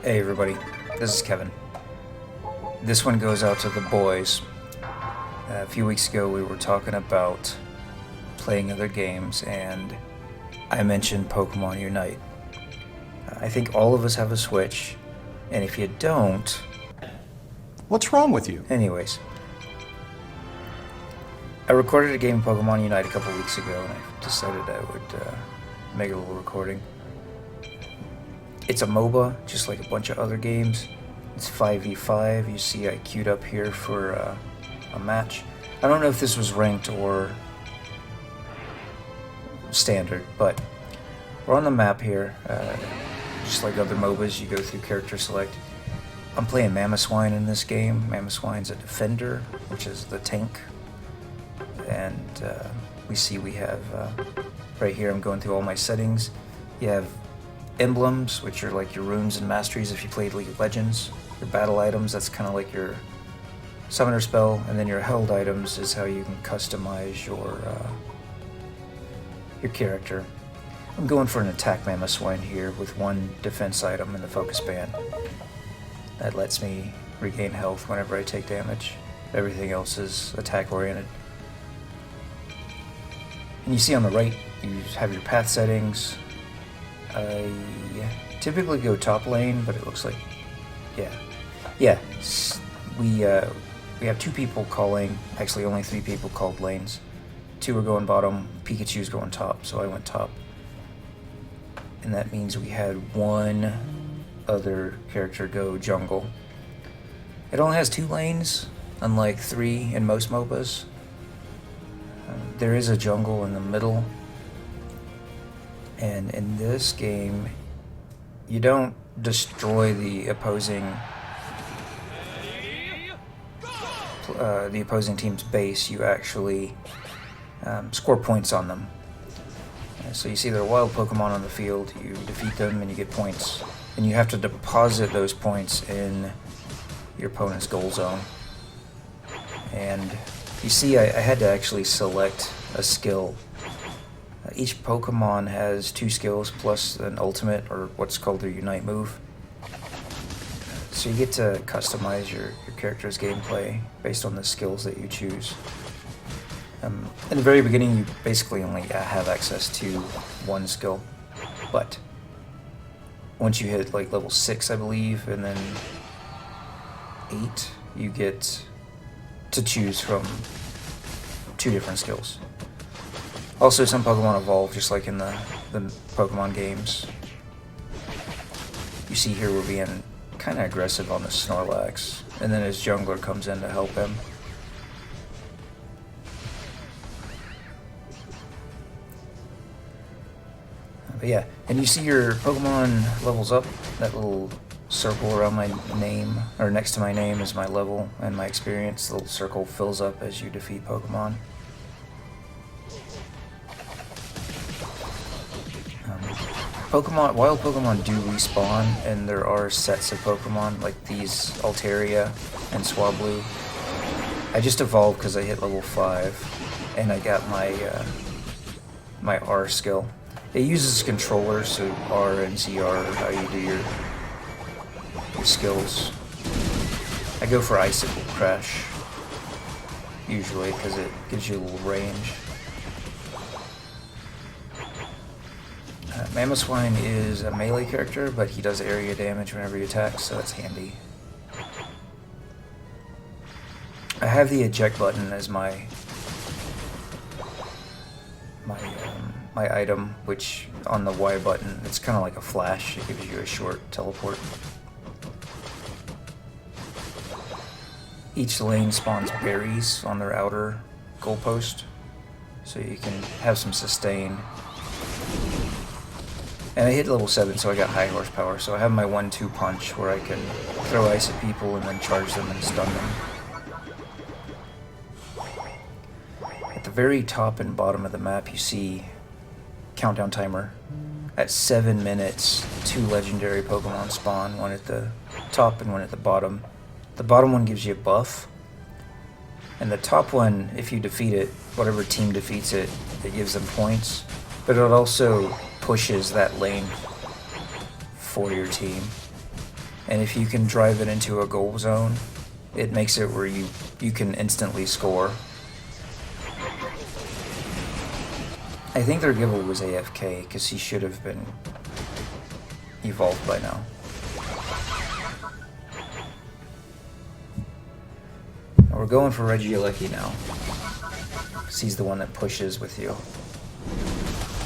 Hey everybody, this is Kevin. This one goes out to the boys. A few weeks ago we were talking about playing other games and I mentioned Pokemon Unite. I think all of us have a Switch, and if you don't... What's wrong with you? Anyways. I recorded a game of Pokemon Unite a couple weeks ago and I decided I would make a little recording. It's a MOBA, just like a bunch of other games. It's 5v5. You see I queued up here for a match. I don't know if this was ranked or standard, but we're on the map here. Just like other MOBAs, you go through character select. I'm playing Mamoswine in this game. Mamoswine's a defender, which is the tank. And we have, right here I'm going through all my settings. You have emblems, which are like your runes and masteries if you played League of Legends. Your battle items, that's kind of like your summoner spell, and then your held items is how you can customize your character. I'm going for an attack Mamoswine here with one defense item in the focus band. That lets me regain health whenever I take damage. Everything else is attack oriented. And you see on the right, you have your path settings. I typically go top lane, but it looks like, yeah. We have two people calling, actually only three people called lanes. Two are going bottom, Pikachu's going top, so I went top. And that means we had one other character go jungle. It only has 2 lanes, unlike 3 in most MOBAs. There is a jungle in the middle. And in this game, you don't destroy the opposing team's base. You actually score points on them. So you see there are wild Pokemon on the field. You defeat them and you get points, and you have to deposit those points in your opponent's goal zone. And you see, I had to actually select a skill. Each Pokemon has 2 skills plus an ultimate, or what's called their Unite move. So you get to customize your character's gameplay based on the skills that you choose. In the very beginning, you basically only have access to one skill, but once you hit like level 6, I believe, and then 8, you get to choose from 2 different skills. Also, some Pokemon evolve just like in the Pokemon games. You see here we're being kind of aggressive on the Snorlax, and then his jungler comes in to help him. But yeah, and you see your Pokemon levels up. That little circle around my name, or next to my name, is my level and my experience. The little circle fills up as you defeat Pokemon. Wild Pokemon do respawn, and there are sets of Pokemon like these Altaria and Swablu. I just evolved because I hit level 5, and I got my R skill. It uses controllers, so R and ZR are how you do your skills. I go for Icicle Crash, usually, because it gives you a little range. Mamoswine is a melee character, but he does area damage whenever he attacks, so that's handy. I have the eject button as my item, which on the Y button, it's kind of like a flash. It gives you a short teleport. Each lane spawns berries on their outer goalpost, so you can have some sustain. And I hit level 7, so I got high horsepower, so I have my 1-2 punch where I can throw ice at people and then charge them and stun them. At the very top and bottom of the map, you see countdown timer. At 7 minutes, 2 legendary Pokemon spawn, one at the top and one at the bottom. The bottom one gives you a buff, and the top one, if you defeat it, whatever team defeats it, it gives them points, but it also pushes that lane for your team. And if you can drive it into a goal zone, it makes it where you can instantly score. I think their Gible was AFK because he should have been evolved by now. And we're going for Regieleki now, because he's the one that pushes with you.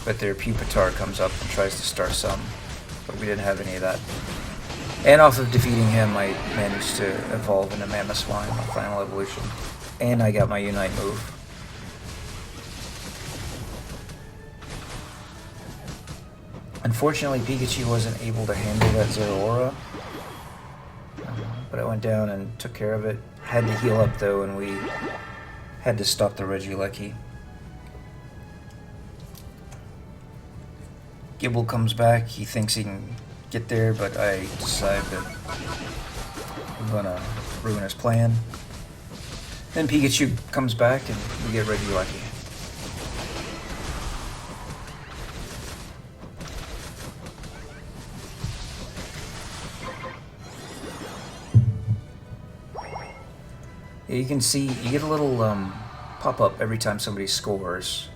But their Pupitar comes up and tries to start some, but we didn't have any of that. And off of defeating him, I managed to evolve into Mamoswine, my final evolution. And I got my Unite move. Unfortunately, Pikachu wasn't able to handle that Zeraora, but I went down and took care of it. Had to heal up though, and we had to stop the Regieleki. Gible comes back, he thinks he can get there, but I decide that I'm gonna ruin his plan. Then Pikachu comes back and we get Regieleki. You can see, you get a little pop-up every time somebody scores.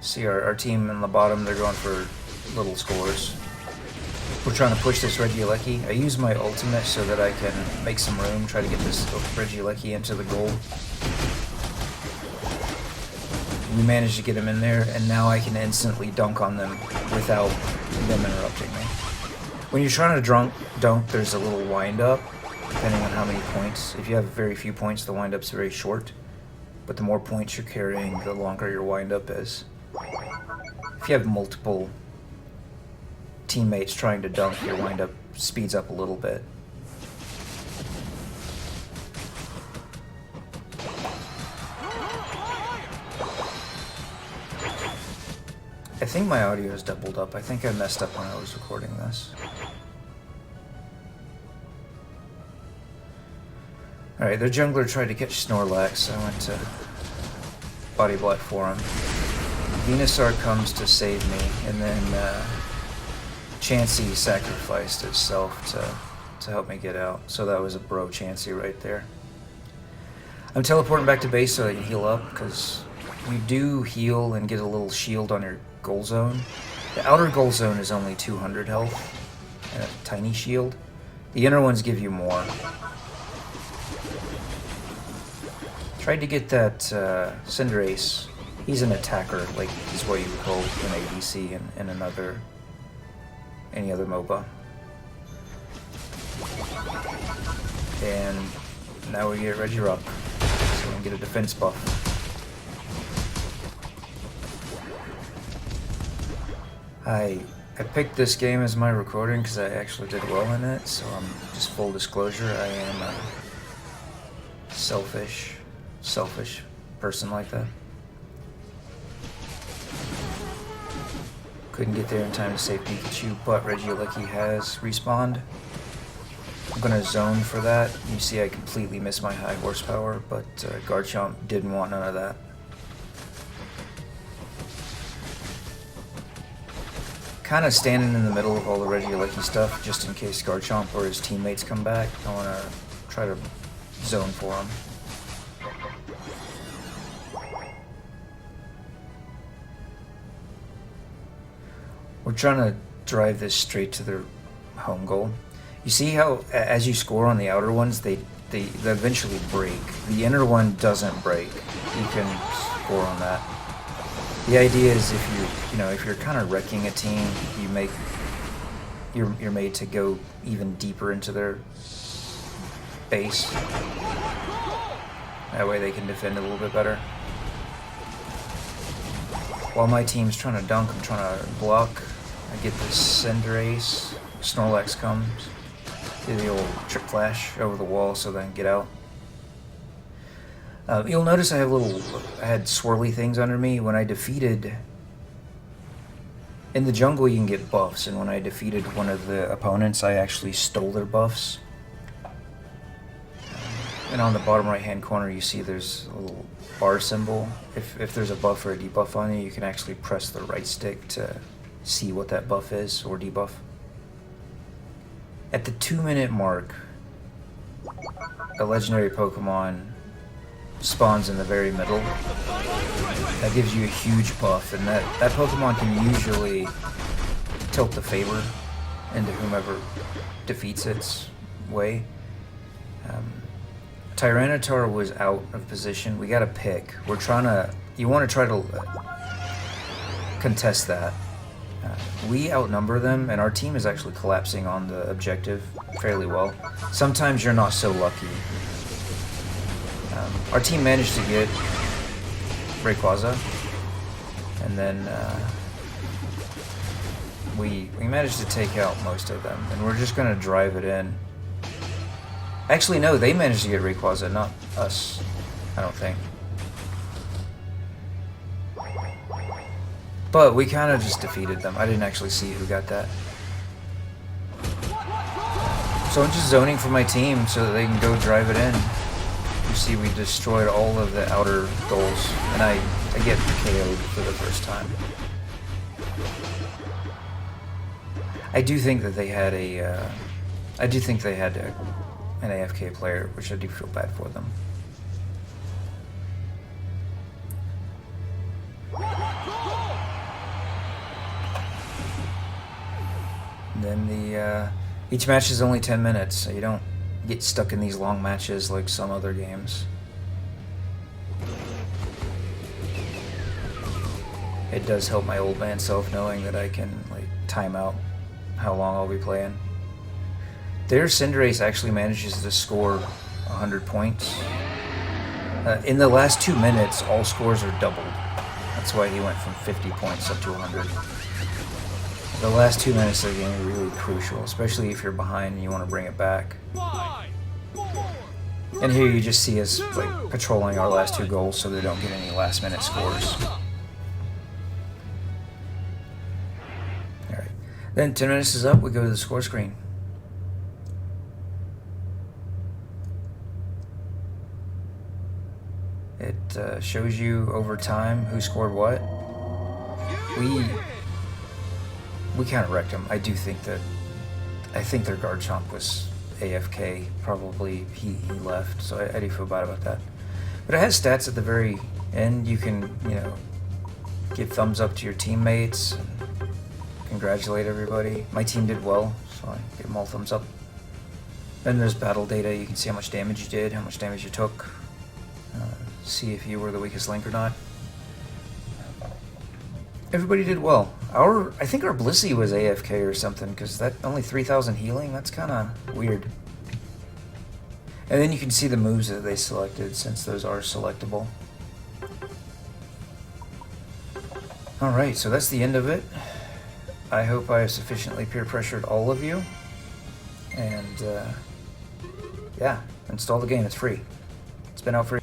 See our team in the bottom, they're going for little scores. We're trying to push this Regieleki. I use my ultimate so that I can make some room, try to get this Regieleki into the goal. We managed to get him in there, and now I can instantly dunk on them without them interrupting me. When you're trying to dunk, there's a little wind-up. Depending on how many points. If you have very few points, the wind-up's very short. But the more points you're carrying, the longer your wind-up is. If you have multiple teammates trying to dunk, your wind-up speeds up a little bit. I think my audio is doubled up. I think I messed up when I was recording this. Alright, their jungler tried to catch Snorlax, so I went to Body Blot for him. Venusaur comes to save me, and then Chansey sacrificed itself to help me get out. So that was a bro Chansey right there. I'm teleporting back to base so I can heal up, because you do heal and get a little shield on your goal zone. The outer goal zone is only 200 health, and a tiny shield. The inner ones give you more. Tried to get that Cinderace. He's an attacker, like is what you would call an ADC in any other MOBA. And now we get Regirock, so we can get a defense buff. I picked this game as my recording because I actually did well in it, so I'm just full disclosure, I am a selfish person like that. Couldn't get there in time to save Pikachu, but Regieleki has respawned. I'm gonna zone for that. You see I completely missed my high horsepower, but Garchomp didn't want none of that. Kind of standing in the middle of all the Regieleki stuff, just in case Garchomp or his teammates come back. I want to try to zone for him. We're trying to drive this straight to their home goal. You see how, as you score on the outer ones, they eventually break. The inner one doesn't break. You can score on that. The idea is if you're kind of wrecking a team, you're made to go even deeper into their base. That way they can defend a little bit better. While my team's trying to dunk, I'm trying to block. I get this Cinderace. Snorlax comes. Do the old trick flash over the wall so that I can get out. You'll notice I had swirly things under me. When I defeated... In the jungle you can get buffs, and when I defeated one of the opponents, I actually stole their buffs. And on the bottom right hand corner you see there's a little bar symbol. If there's a buff or a debuff on you, you can actually press the right stick to see what that buff is or debuff. At the 2-minute mark, a legendary Pokemon spawns in the very middle. That gives you a huge buff, and that Pokemon can usually tilt the favor into whomever defeats its way. Tyranitar was out of position. We got to pick. We're trying to... You want to try to contest that. We outnumber them, and our team is actually collapsing on the objective fairly well. Sometimes you're not so lucky. Our team managed to get Rayquaza, and then we managed to take out most of them, and we're just going to drive it in. Actually, no, they managed to get Rayquaza, not us, I don't think. But we kind of just defeated them. I didn't actually see who got that. So I'm just zoning for my team so that they can go drive it in. You see, we destroyed all of the outer goals, and I get KO'd for the first time. I do think that they had an AFK player, which I do feel bad for them. And then each match is only 10 minutes, so you don't get stuck in these long matches like some other games. It does help my old man self knowing that I can like time out how long I'll be playing. Their Cinderace actually manages to score 100 points. In the last 2 minutes, all scores are doubled. That's why he went from 50 points up to 100. The last 2 minutes of the game are really crucial, especially if you're behind and you want to bring it back. And here you just see us like patrolling our last 2 goals so they don't get any last minute scores. Alright. Then 10 minutes is up, we go to the score screen. It shows you over time who scored what. We kind of wrecked them. I think their Garchomp was AFK. Probably he left, so I do feel bad about that. But it has stats at the very end. You can, give thumbs up to your teammates and congratulate everybody. My team did well, so I give them all thumbs up. Then there's battle data. You can see how much damage you did, how much damage you took. See if you were the weakest link or not. Everybody did well. I think our Blissey was AFK or something, because that only 3,000 healing, that's kind of weird. And then you can see the moves that they selected, since those are selectable. Alright, so that's the end of it. I hope I have sufficiently peer pressured all of you. And, yeah, install the game, it's free. It's been out for